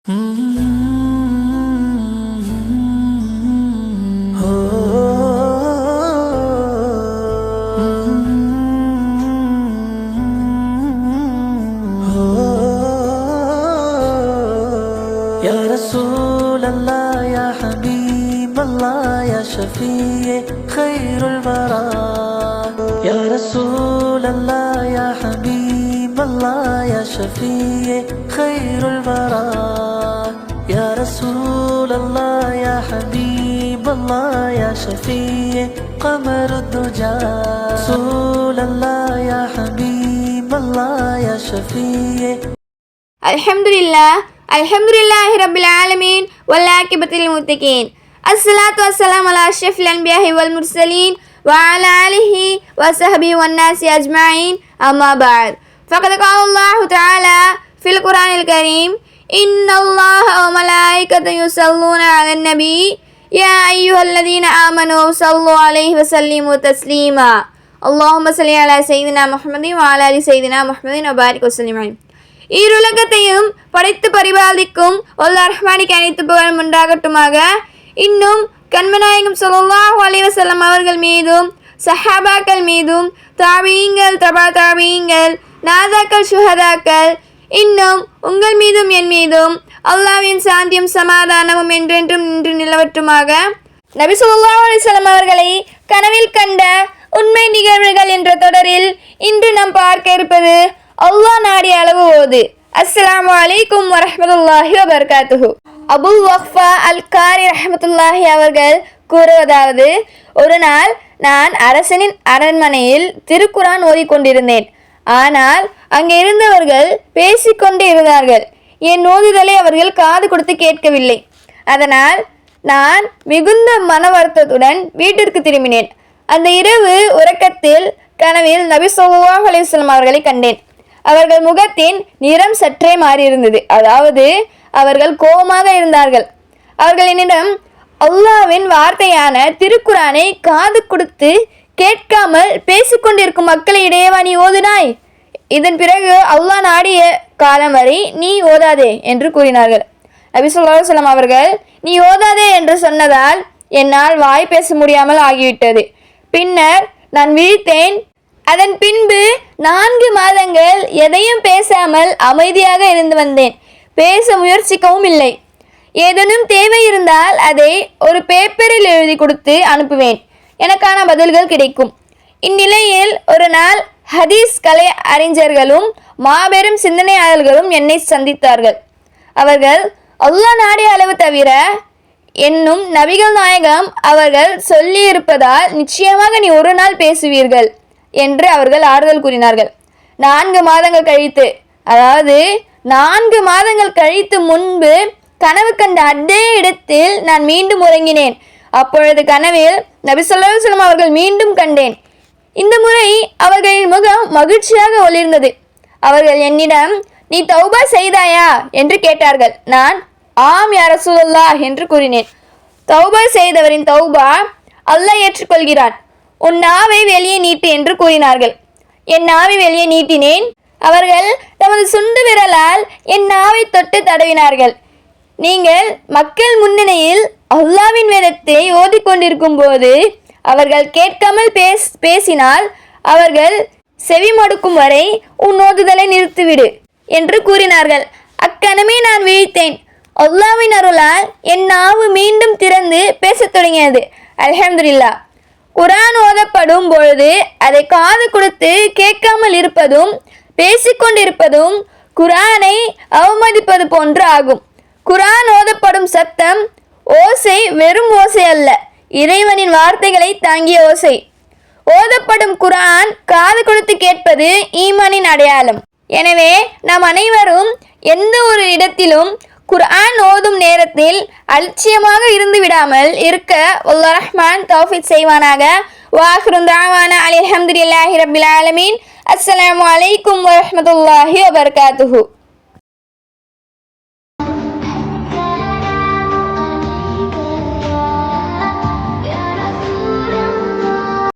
يا رسول الله يا حبيب الله يا شفيع خير البراء يا رسول الله يا حبيب الله يا شفيع خير البراء يا رسول الله يا حبيب الله يا شفيع قمر الدجى رسول الله يا حبيب الله يا شفيع Alhamdulillahi Rabbil Alamin wal aqibatil muttaqin. Assalatu wassalamu ala ashrafil anbiya'i wal mursalin wa ala alihi wa sahbihi wan nasi ajma'in. Amma ba'd. Faqad qala Allah ta'ala fil Qur'anil Karim, inna Allaha wa malaikatahu yusalluna 'alan nabi ya ayyuhalladhina amanu sallu 'alaihi wa sallimu taslima. Allahumma salli ala sayyidina Muhammadin wa ala ali sayyidina Muhammadin wa barik wa sallim alayhi. ஈருலகத்தையும் படைத்து பரிபாலிக்கும் அல்லாஹ் ரஹ்மானுக்கு அனைத்து புகழும் உண்டாகட்டுமாக. இன்னும் கண்மநாயகம் ஸல்லல்லாஹு அலைஹி வஸல்லம் அவர்கள் மீதும் சஹாபாக்கள் மீதும் தாபீங்கள் தபா தாபீங்கள் நாதாக்கள் சுஹதாக்கள் இன்னும் உங்கள் மீதும் என் மீதும் அல்லாஹ்வின் சாந்தியும் சமாதானமும் என்றென்றும் நின்று நிலவற்றுமாக. நபி ஸல்லல்லாஹு அலைஹி வஸல்லம் அவர்களை கனவில் கண்ட உண்மை நிகழ்வுகள் என்ற தொடரில் இன்று நாம் பார்க்க இருப்பது அல்லாஹ் நாடிய அளவு ஓது. அஸ்ஸலாமு அலைக்கும் வரஹ்மத்துல்லாஹி வபரகாத்துஹு. அபுல் வக்ஃபா அல் காரி ரஹ்மத்துல்லாஹி அவர்கள் கூறுவதாவது, ஒரு நாள் நான் அரசனின் அரண்மனையில் திருக்குரான் ஓதிக்கொண்டிருந்தேன். ஆனால் அங்கே இருந்தவர்கள் பேசிக்கொண்டு இருந்தார்கள். என் ஓதுதலை அவர்கள் காது கொடுத்து கேட்கவில்லை. அதனால் நான் மிகுந்த மன வருத்தத்துடன் வீட்டிற்கு திரும்பினேன். அந்த இரவு உறக்கத்தில் கனவில் நபி ஸல்லல்லாஹு அலைஹி வஸல்லம் அவர்களை கண்டேன். அவர்கள் முகத்தின் நிறம் சற்றே மாறியிருந்தது. அதாவது அவர்கள் கோபமாக இருந்தார்கள். அவர்கள் என்னிடம், அல்லாஹ்வின் வார்த்தையான திருக்குரானை காது கொடுத்து கேட்காமல் பேசிக்கொண்டிருக்கும் மக்களை இடையேவா நீ ஓதுனாய்? இதன் பிறகு அல்லாஹ் நாடிய காலம் வரை நீ ஓதாதே என்று கூறினார்கள். நபி ஸல்லல்லாஹு அலைஹி வஸல்லம் அவர்கள் நீ ஓதாதே என்று சொன்னதால் என்னால் வாய் பேச முடியாமல் ஆகிவிட்டது. பின்னர் நான் விழித்தேன். அதன் பின்பு 4 மாதங்கள் எதையும் பேசாமல் அமைதியாக இருந்து வந்தேன். பேச முயற்சிக்கவும் இல்லை. ஏதேனும் தேவை இருந்தால் அதை ஒரு பேப்பரில் எழுதி கொடுத்து அனுப்புவேன். எனக்கான பதில்கள் கிடைக்கும். இந்நிலையில் ஒரு நாள் ஹதீஸ் கலை அறிஞர்களும் மாபெரும் சிந்தனையாளர்களும் என்னை சந்தித்தார்கள். அவர்கள் அல்லாஹ் நாடிய அளவு தவிர என்னும் நபிகள் நாயகம் அவர்கள் சொல்லியிருப்பதால் நிச்சயமாக நீ ஒரு நாள் பேசுவீர்கள் என்று அவர்கள் ஆறுதல் கூறினார்கள். 4 மாதங்கள் கழித்து, அதாவது 4 மாதங்கள் கழித்து முன்பு கனவு கண்ட அதே இடத்தில் நான் மீண்டும் உறங்கினேன். அப்பொழுது கனவில் நபி ஸல்லல்லாஹு அலைஹி வஸல்லம் அவர்கள் மீண்டும் கண்டேன். இந்த முறை அவர்களின் முகம் மகிழ்ச்சியாக ஒளிர்ந்தது. அவர்கள் என்னிடம், நீ தௌபா செய்தாயா என்று கேட்டார்கள். நான் ஆம் யா ரசூலல்லாஹ் என்று கூறினேன். தௌபா செய்தவரின் தௌபா அல்லாஹ் ஏற்றுக்கொள்கிறான். உன் நாவை வெளியே நீட்டு என்று கூறினார்கள். என் நாவை வெளியே நீட்டினேன். அவர்கள் தமது சுண்டு விரலால் என் நாவை தொட்டு தடவினார்கள். நீங்கள் மக்கள் முன்னணியில் அல்லாஹ்வின் வேதத்தை ஓதிக்கொண்டிருக்கும் போது அவர்கள் கேட்காமல் பேசினால் அவர்கள் செவி மடுக்கும் வரை உன் ஓதுதலை நிறுத்திவிடு என்று கூறினார்கள். அக்கணமே நான் விழித்தேன். அல்லாஹ்வின் அருளால் என் நாவு மீண்டும் திறந்து பேசத் தொடங்கியது. அல்ஹம்துலில்லாஹ். குர்ஆன் ஓதப்படும் பொழுது அதை காது கொடுத்து கேட்காமல் இருப்பதும் பேசிக்கொண்டிருப்பதும் குர்ஆனை அவமதிப்பது போன்று ஆகும். குர்ஆன் ஓதப்படும் சத்தம் ஓசை வெறும் ஓசை அல்ல, இறைவனின் வார்த்தைகளை தாங்கிய ஓசை. ஓதப்படும் குர்ஆன் காது கொடுத்து கேட்பது ஈமானின் அடையாளம். எனவே நாம் அனைவரும் எந்த ஒரு இடத்திலும் குர்ஆன் ஓதும் நேரத்தில் அலட்சியமாக இருந்து விடாமல் இருக்க அல்லாஹ் ரஹ்மான் தௌஃபீக் செய்வானாக. வாஹிரு தஅவானா அல்ஹம்துலில்லாஹி ரப்பில் ஆலமீன். அஸ்ஸலாமு அலைக்கும் வரஹ்மத்துல்லாஹி வபரகாத்துஹு.